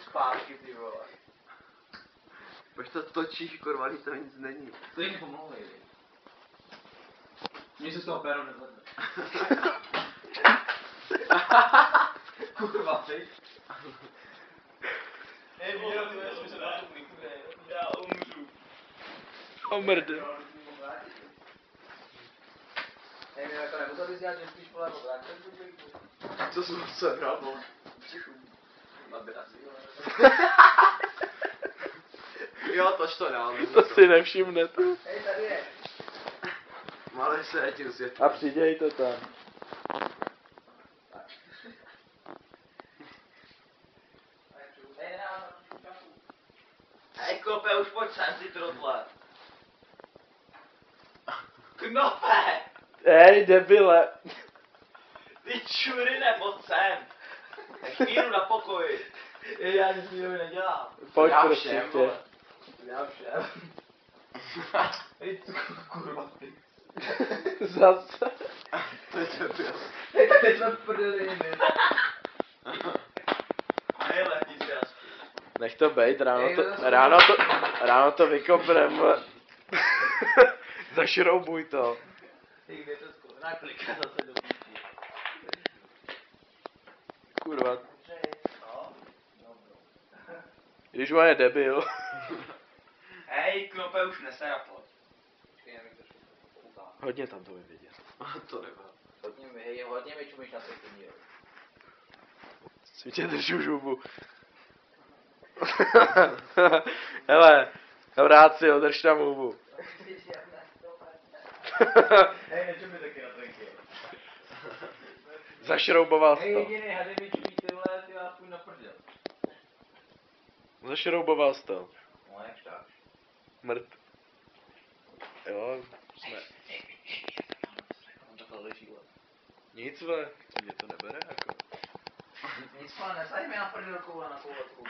zpátky, ty vole. Proč to točíš, kurva, když to nic není? To jim pomohli, vej. Mně se z toho péro nezvedne. Kurva, ty. Hej, viděl ty, jestli se dá to klikne. Já umřu. Omrde. Hej, mě jako nemusel bys dělat, že spíš vole obrák, tak to bych. Co jsem se hrál, no? Jo, tož to dám. To si nevšimnete. Hej, tady je. Malé se tím světlem. A přiděj to tam. Hej, nedávám na času. Hej, Klope, už pojď sem, ty trotle. Knope! Hej, debile. Ty čurine, pojď sem. Tak chvíli na pokoji. Já nic jiného nedělám. Pojď Já prostě všem, tě. vole. Já všem. Hej, kurva, ty. Zase. To je debil. Hej, teď jsme v prdeli, my. Hej, letí si aspoň. Nech to bejt, Ej, ráno to vykopnem. Zašroubuj to. Ty, kde to zkoušená kliká zase do píči. Kurva. No, Když on je debil. hej, Knope, už nesera, pojď. Počkej, já mi to koukám. Hodně tam to vyviděl. To nemá. Hodně mi čumíš na světě. Svítě držu žubu. Hele, Horácio, drž tam hubu. Hej, nečumí taky na trenky. Zašrouboval jsi Hej, to. jediný hady mi čumí, ty vole, ty vás půjď na prdel. Zašrouboval jsi to. No, jak tak. Mrt. Jo, jsme. On takhle leží, vole. Nic, vole. Mě to nebere jako. Nic, vole, nesaď mi na prdel koule na kouletku.